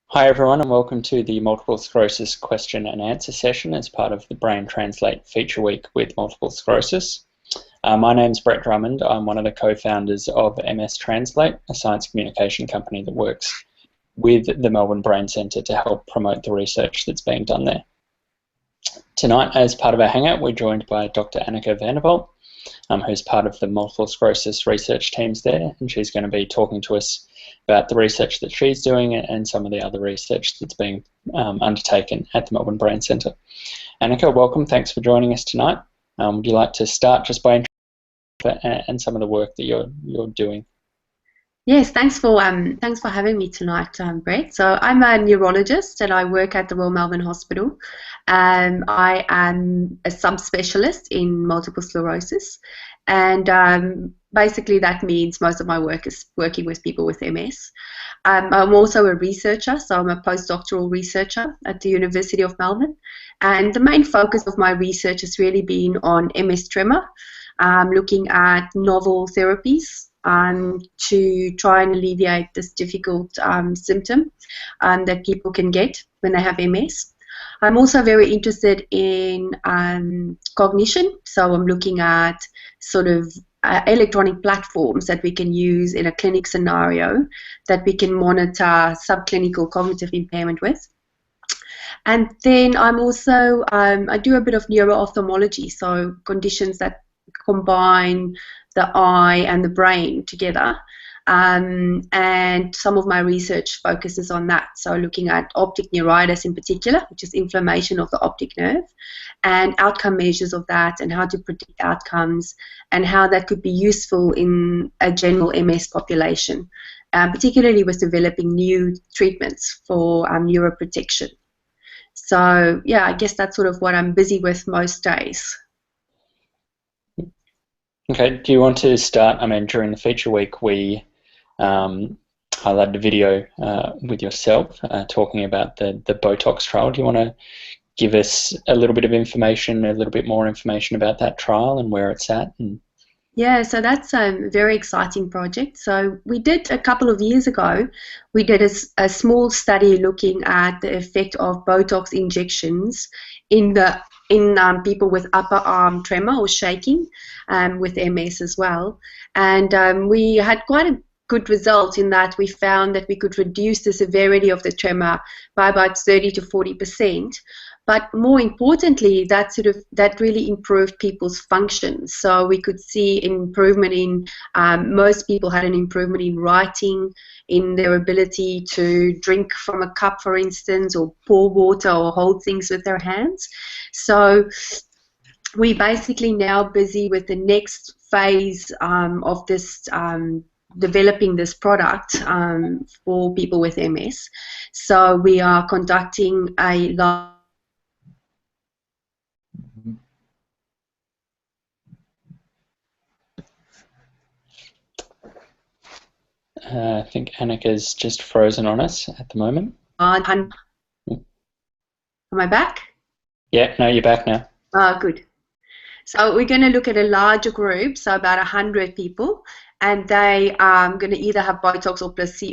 Hi everyone, and welcome to the Multiple Sclerosis question and answer session as part of the Brain Translate Feature Week with Multiple Sclerosis. My name's Brett Drummond. I'm one of the co-founders of MS Translate, a science communication company that works with the Melbourne Brain Centre to help promote the research that's being done there. Tonight, as part of our hangout, we're joined by Dr. Anneke Van der Walt, who's part of the multiple sclerosis research teams there, and she's going to be talking to us about the research that she's doing and some of the other research that's being undertaken at the Melbourne Brain Centre. Anneke, welcome. Thanks for joining us tonight. Would you like to start just by and some of the work that you're doing? Yes, thanks for having me tonight, Brett. So I'm a neurologist and I work at the Royal Melbourne Hospital. I am a subspecialist in multiple sclerosis, and basically that means most of my work is working with people with MS. I'm also a researcher, so I'm a postdoctoral researcher at the University of Melbourne, and the main focus of my research has really been on MS tremor, looking at novel therapies to try and alleviate this difficult symptom that people can get when they have MS. I'm also very interested in cognition, so I'm looking at sort of electronic platforms that we can use in a clinic scenario that we can monitor subclinical cognitive impairment with. And then I'm also, I do a bit of neuro-ophthalmology, so conditions that combine the eye and the brain together, and some of my research focuses on that, so looking at optic neuritis in particular, which is inflammation of the optic nerve, and outcome measures of that and how to predict outcomes and how that could be useful in a general MS population, particularly with developing new treatments for neuroprotection. So yeah, I guess that's sort of what I'm busy with most days. Okay, do you want to start? I mean, during the feature week, we highlighted a video with yourself talking about the Botox trial. Do you want to give us a little bit of information, a little bit more information about that trial and where it's at? Yeah, so that's a very exciting project. So we did a couple of years ago, we did a small study looking at the effect of Botox injections in people with upper arm tremor or shaking, with MS as well. And we had quite a good result in that we found that we could reduce the severity of the tremor by about 30 to 40%. But more importantly, that really improved people's function. So we could see improvement in, most people had an improvement in writing, in their ability to drink from a cup, for instance, or pour water or hold things with their hands. So we're basically now busy with the next phase of this, developing this product for people with MS. So we are conducting a large I think Anneke's just frozen on us at the moment. Am I back? Yeah, no, you're back now. Oh, good. So we're going to look at a larger group, so about 100 people, and they are going to either have Botox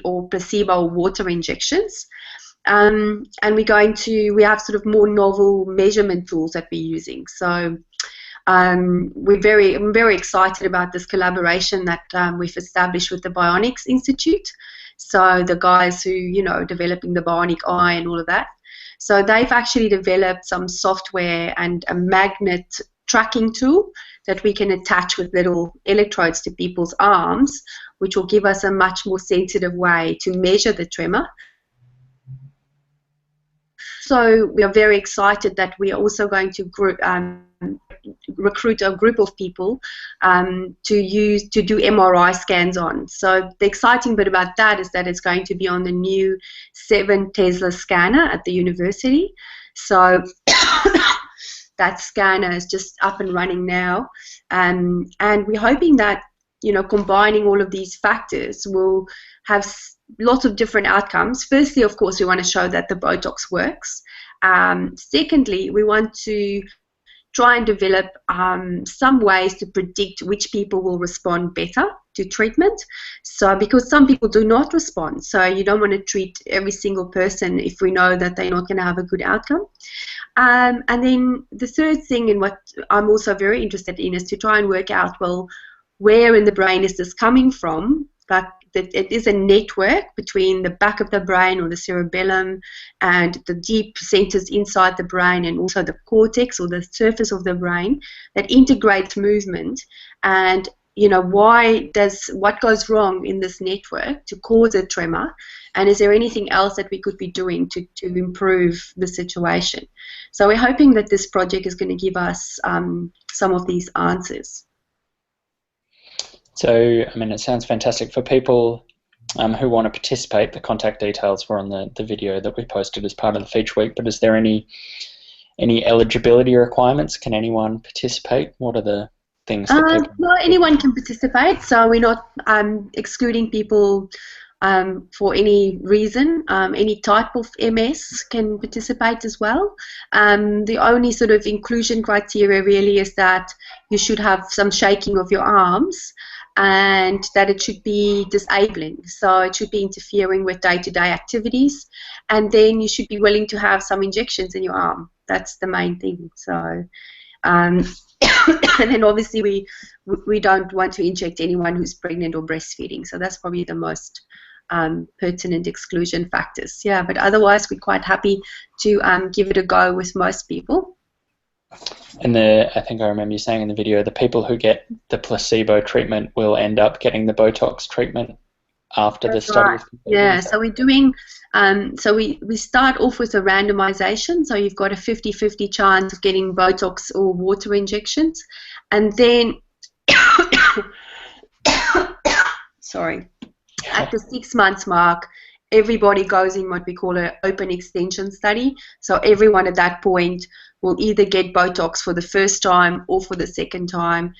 or placebo water injections. And we have sort of more novel measurement tools that we're using. So I'm very excited about this collaboration that we've established with the Bionics Institute. So the guys who, developing the bionic eye and all of that. So they've actually developed some software and a magnet tracking tool that we can attach with little electrodes to people's arms, which will give us a much more sensitive way to measure the tremor. So we are very excited that we are also going to recruit a group of people to do MRI scans on. So the exciting bit about that is that it's going to be on the new 7 Tesla scanner at the university. So that scanner is just up and running now, and we're hoping that combining all of these factors will have lots of different outcomes. Firstly, of course, we want to show that the Botox works. Secondly, we want to try and develop some ways to predict which people will respond better to treatment. So because some people do not respond, so you don't want to treat every single person if we know that they're not going to have a good outcome. And then the third thing, and what I'm also very interested in, is to try and work out, well, where in the brain is this coming from? Like that it is a network between the back of the brain or the cerebellum and the deep centers inside the brain, and also the cortex or the surface of the brain that integrates movement. And what goes wrong in this network to cause a tremor, and is there anything else that we could be doing to improve the situation? So we're hoping that this project is going to give us some of these answers. So, I mean, it sounds fantastic. For people who want to participate, the contact details were on the video that we posted as part of the feature week, but is there any eligibility requirements? Can anyone participate? What are the things that people... Well, anyone can participate, so we're not excluding people for any reason. Any type of MS can participate as well. The only sort of inclusion criteria really is that you should have some shaking of your arms, and that it should be disabling, so it should be interfering with day-to-day activities, and then you should be willing to have some injections in your arm. That's the main thing. So and then obviously we don't want to inject anyone who's pregnant or breastfeeding, so that's probably the most pertinent exclusion factors. Yeah, but otherwise we're quite happy to give it a go with most people. And I think I remember you saying in the video, the people who get the placebo treatment will end up getting the Botox treatment after the study is completed. Yeah, so we're doing, so we start off with a randomization, so you've got a 50-50 chance of getting Botox or water injections, and then, sorry, at the 6 months mark, everybody goes in what we call an open extension study. So everyone at that point will either get Botox for the first time or for the second time,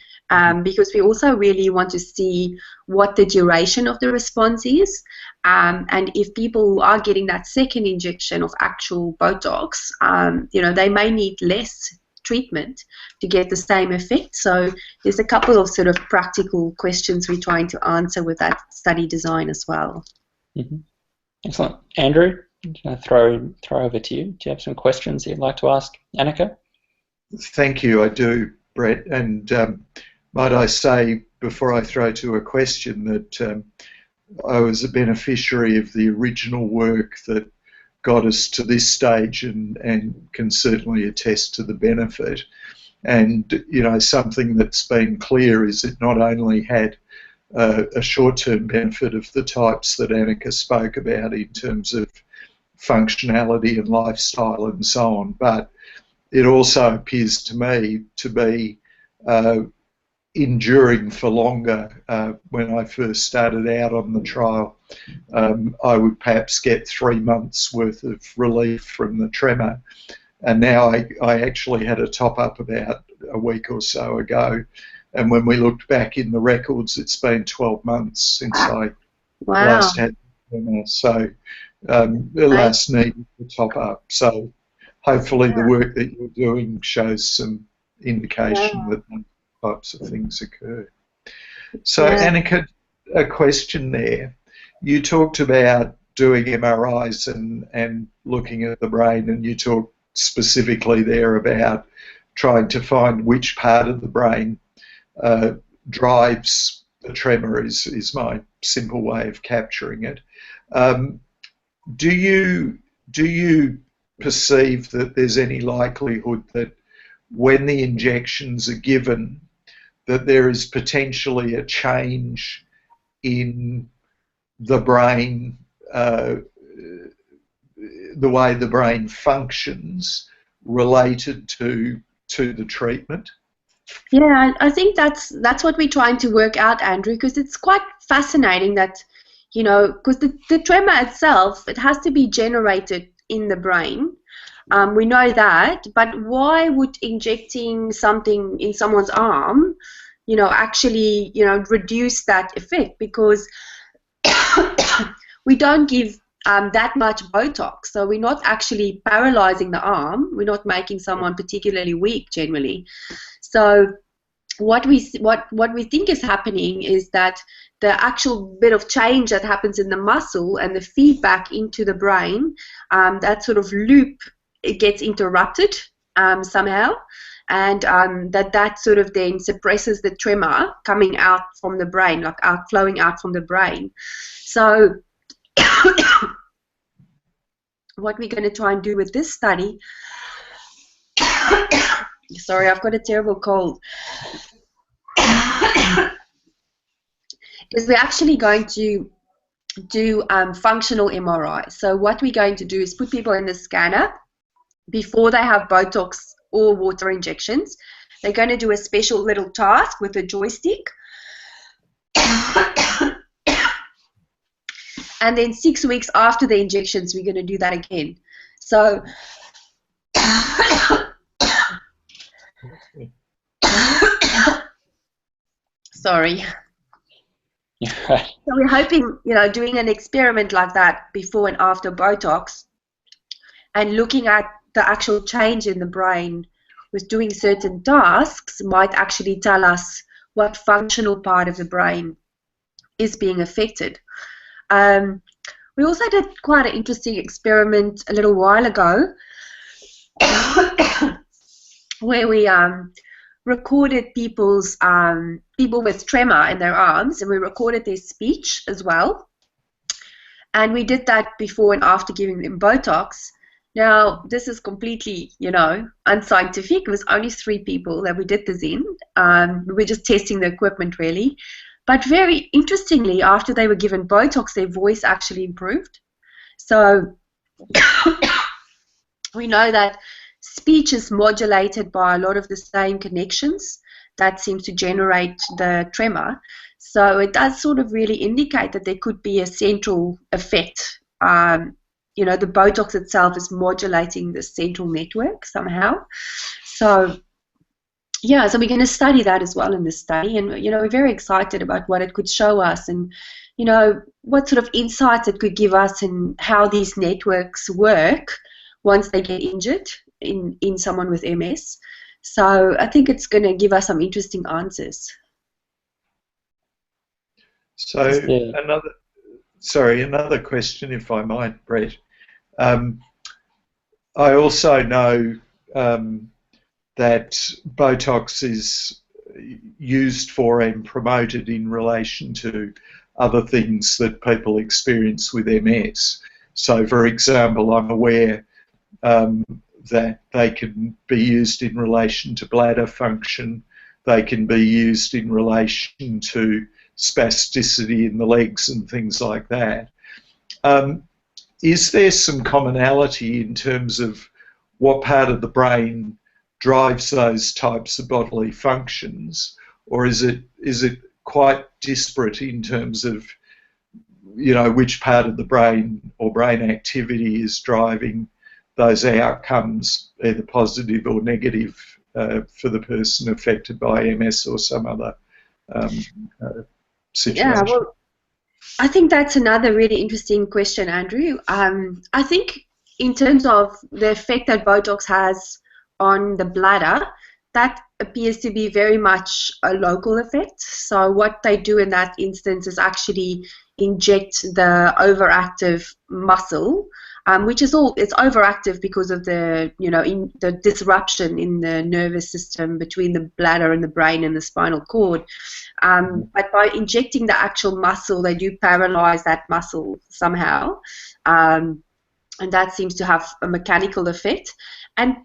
because we also really want to see what the duration of the response is. And if people who are getting that second injection of actual Botox, they may need less treatment to get the same effect. So there's a couple of sort of practical questions we're trying to answer with that study design as well. Mm-hmm. Excellent. Andrew, I'll throw over to you. Do you have some questions that you'd like to ask Anneke? Thank you, I do, Brett. And might I say, before I throw to a question, that I was a beneficiary of the original work that got us to this stage, and can certainly attest to the benefit. And, something that's been clear is it not only had a short-term benefit of the types that Anneke spoke about in terms of functionality and lifestyle and so on, but it also appears to me to be enduring for longer. When I first started out on the trial, I would perhaps get 3 months worth of relief from the tremor, and now I actually had a top-up about a week or so ago. And when we looked back in the records, it's been 12 months since I last had tremor. So last needed to top up. So hopefully the work that you're doing shows some indication that those types of things occur. So Anneke, a question there. You talked about doing MRIs and looking at the brain, and you talked specifically there about trying to find which part of the brain drives the tremor, is my simple way of capturing it. Do you perceive that there's any likelihood that when the injections are given, that there is potentially a change in the brain, the way the brain functions related to the treatment? Yeah, I think that's what we're trying to work out, Andrew, because it's quite fascinating that, because the tremor itself, it has to be generated in the brain. We know that, but why would injecting something in someone's arm, actually, reduce that effect? Because we don't give that much Botox. So we're not actually paralyzing the arm. We're not making someone particularly weak generally. So what we think is happening is that the actual bit of change that happens in the muscle and the feedback into the brain, that sort of loop, it gets interrupted somehow, and that sort of then suppresses the tremor coming out from the brain, like flowing out from the brain. So what we're going to try and do with this study, sorry, I've got a terrible cold, is we're actually going to do functional MRI. So what we're going to do is put people in the scanner before they have Botox or water injections. They're going to do a special little task with a joystick. And then 6 weeks after the injections, we're going to do that again. So sorry. Yeah, right. So we're hoping, doing an experiment like that before and after Botox and looking at the actual change in the brain with doing certain tasks might actually tell us what functional part of the brain is being affected. We also did quite an interesting experiment a little while ago where we recorded people with tremor in their arms, and we recorded their speech as well. And we did that before and after giving them Botox. Now, this is completely, unscientific. It was only 3 people that we did this in. We were just testing the equipment, really. But very interestingly, after they were given Botox, their voice actually improved. So we know that speech is modulated by a lot of the same connections that seem to generate the tremor. So it does sort of really indicate that there could be a central effect. The Botox itself is modulating the central network somehow. So yeah, so we're going to study that as well in this study, and we're very excited about what it could show us, and what sort of insights it could give us in how these networks work once they get injured in someone with MS. So I think it's going to give us some interesting answers. So another question, if I might, Brett. I also know that Botox is used for and promoted in relation to other things that people experience with MS. So, for example, I'm aware that they can be used in relation to bladder function, they can be used in relation to spasticity in the legs and things like that. Is there some commonality in terms of what part of the brain drives those types of bodily functions, or is it quite disparate in terms of which part of the brain or brain activity is driving those outcomes, either positive or negative, for the person affected by MS or some other situation? Yeah, well, I think that's another really interesting question, Andrew. I think in terms of the effect that Botox has on the bladder, that appears to be very much a local effect. So what they do in that instance is actually inject the overactive muscle, which is it's overactive because of the the disruption in the nervous system between the bladder and the brain and the spinal cord. But by injecting the actual muscle, they do paralyze that muscle somehow, and that seems to have a mechanical effect. And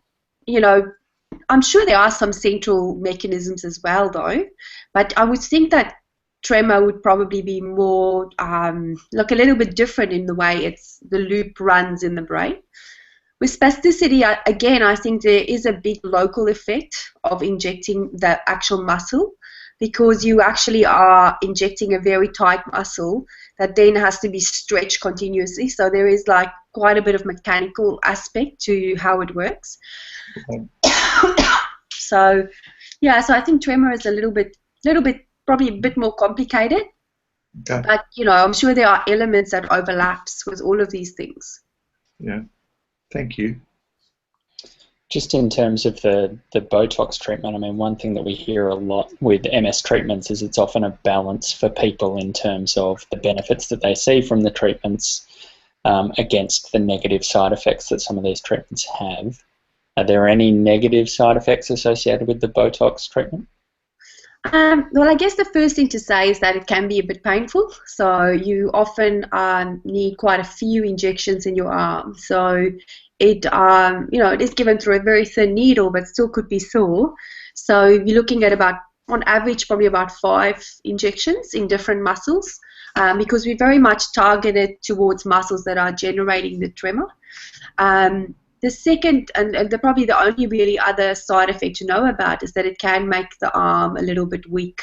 I'm sure there are some central mechanisms as well, though. But I would think that tremor would probably be more like a little bit different in the way the loop runs in the brain. With spasticity, again, I think there is a big local effect of injecting the actual muscle, because you actually are injecting a very tight muscle that then has to be stretched continuously. So there is like quite a bit of mechanical aspect to how it works. So yeah, so I think tremor is a little bit probably a bit more complicated. Okay. But, you know, I'm sure there are elements that overlaps with all of these things. Yeah. Thank you. Just in terms of the Botox treatment, I mean, one thing that we hear a lot with MS treatments is it's often a balance for people in terms of the benefits that they see from the treatments against the negative side effects that some of these treatments have. Are there any negative side effects associated with the Botox treatment? Well, I guess the first thing to say is that it can be a bit painful. So you often need quite a few injections in your arm. So it, you know, it is given through a very thin needle, but still could be sore. So you're looking at about, on average, probably about 5 injections in different muscles, because we very much targeted towards muscles that are generating the tremor. The second, and probably the only really other side effect to know about, is that it can make the arm a little bit weak.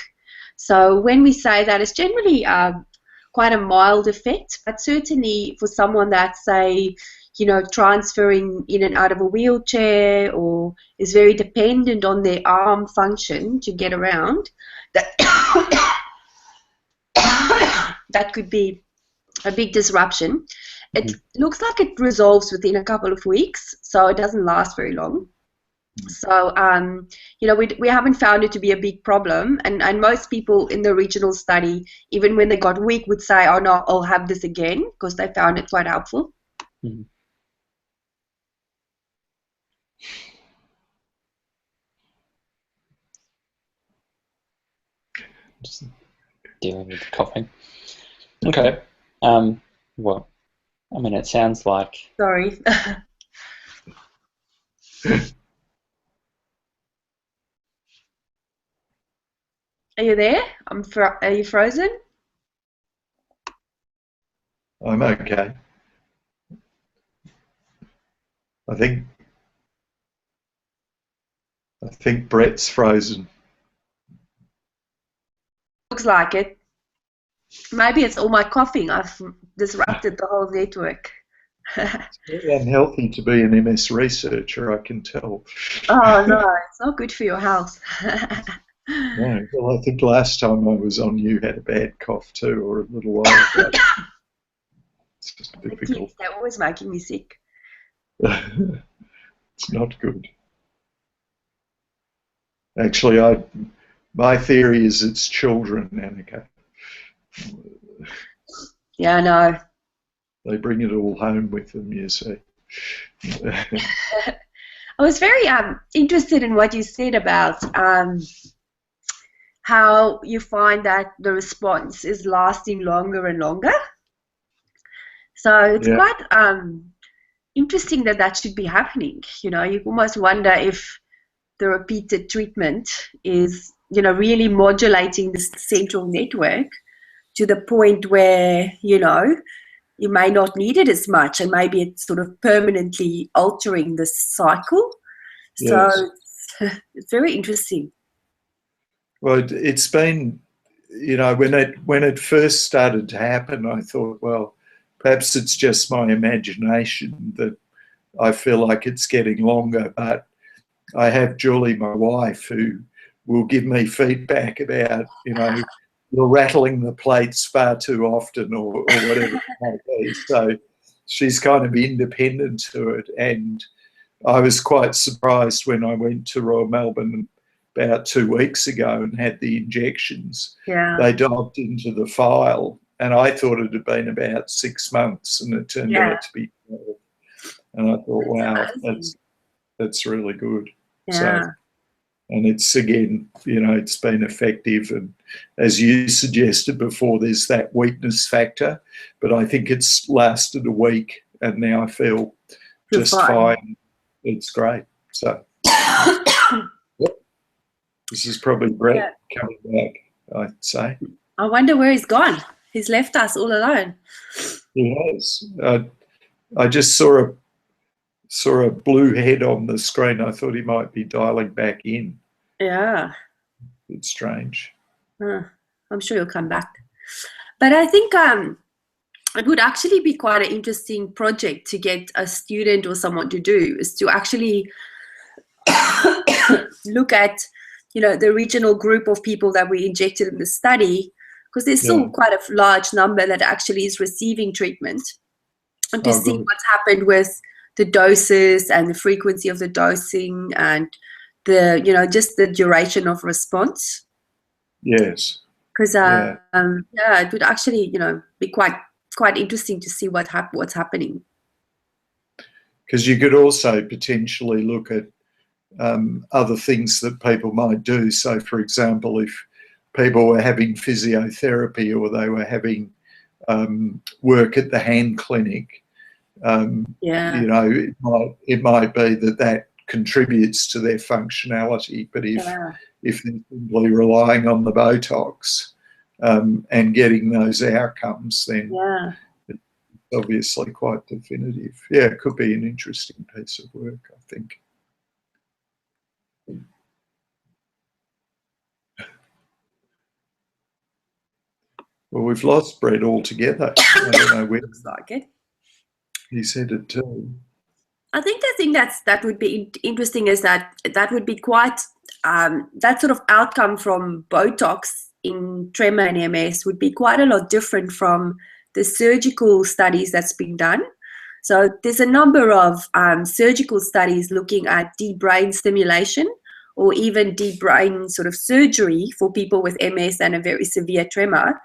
So when we say that, it's generally quite a mild effect, but certainly for someone that's, say, you know, transferring in and out of a wheelchair or is very dependent on their arm function to get around, that that could be a big disruption. It looks like it resolves within a couple of weeks, so it doesn't last very long. So, you know, we haven't found it to be a big problem, and most people in the original study, even when they got weak, would say, oh no, I'll have this again, because they found it quite helpful. Mm-hmm. Just dealing with the coughing. Okay. Well, I mean, it sounds like... Sorry. Are you there? Are you frozen? I'm okay. I think Brett's frozen. Looks like it. Maybe it's all my coughing. I've disrupted the whole network. It's very unhealthy to be an MS researcher, I can tell. Oh no, it's not good for your health. No, well, I think last time I was on, you had a bad cough too, or a little while ago. It's just difficult. They're always making me sick. It's not good. Actually, my theory is it's children, Anneke. Yeah, I know. They bring it all home with them, you see. I was very interested in what you said about how you find that the response is lasting longer and longer. So it's quite interesting that that should be happening. You know, you almost wonder if the repeated treatment is, you know, really modulating this central network to the point where, you know, you may not need it as much, and maybe it's sort of permanently altering this cycle. Yes. So it's very interesting. Well, it's been, you know, when it first started to happen, I thought, well, perhaps it's just my imagination that I feel like it's getting longer. But I have Julie, my wife, who will give me feedback about, you know, you're rattling the plates far too often, or whatever it might be. So she's kind of independent to it. And I was quite surprised when I went to Royal Melbourne about 2 weeks ago and had the injections. Yeah. They dived into the file, and I thought it had been about 6 months, and it turned out to be 12. And I thought, wow, that's really good. Yeah. So, and it's, again, you know, it's been effective. And as you suggested before, there's that weakness factor, but I think it's lasted a week, and now I feel just fine. It's great. So this is probably Brett coming back, I'd say. I wonder where he's gone. He's left us all alone. He has. I just saw a blue head on the screen. I thought he might be dialing back in. Yeah. It's strange. I'm sure he'll come back. But I think it would actually be quite an interesting project to get a student or someone to do, is to actually look at, you know, the original group of people that we injected in the study because there's still quite a large number that actually is receiving treatment, and to see what's happened with the doses and the frequency of the dosing and the, you know, just the duration of response. Yes. Because it would actually, you know, be quite interesting to see what's happening. Because you could also potentially look at other things that people might do. So, for example, if people were having physiotherapy or they were having work at the hand clinic, you know, it might be that contributes to their functionality. But if they're simply relying on the Botox and getting those outcomes, then it's obviously quite definitive. Yeah, it could be an interesting piece of work, I think. Well, we've lost Brett altogether. I don't know where. Looks like it. He's headed to. I think the thing that would be interesting is that would be quite that sort of outcome from Botox in tremor and MS would be quite a lot different from the surgical studies that's been done. So there's a number of surgical studies looking at deep brain stimulation or even deep brain sort of surgery for people with MS and a very severe tremor.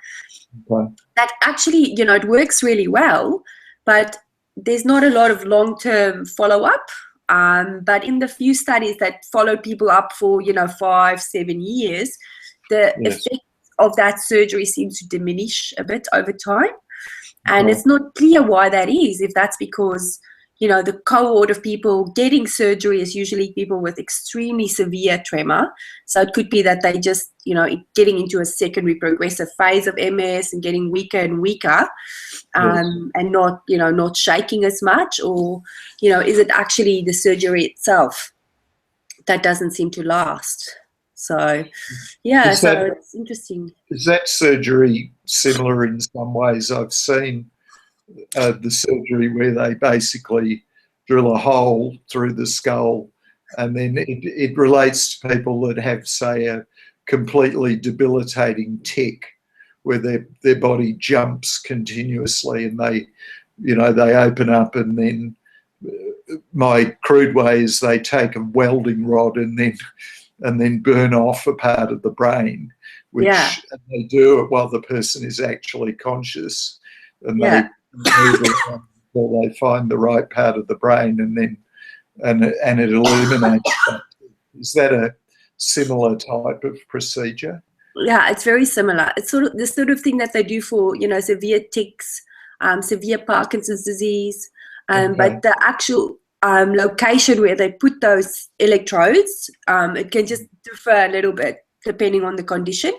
That actually, you know, it works really well, but there's not a lot of long-term follow-up. But in the few studies that followed people up for, you know, 5-7 years, the effect of that surgery seems to diminish a bit over time. And it's not clear why that is, if that's because, you know, the cohort of people getting surgery is usually people with extremely severe tremor. So it could be that they just, you know, getting into a secondary progressive phase of MS and getting weaker and weaker, and not, you know, not shaking as much, or, you know, is it actually the surgery itself that doesn't seem to last? So, yeah, it's interesting. Is that surgery similar in some ways? I've seen the surgery where they basically drill a hole through the skull, and then it relates to people that have, say, a completely debilitating tic, where their body jumps continuously, and they, you know, they open up, and then my crude way is they take a welding rod and then burn off a part of the brain, which they do it while the person is actually conscious, and they move around until they find the right part of the brain, and then and it eliminates that. Is that a similar type of procedure? Yeah, it's very similar. It's sort of the sort of thing that they do for, you know, severe tics, severe Parkinson's disease, but the actual location where they put those electrodes, it can just differ a little bit depending on the condition.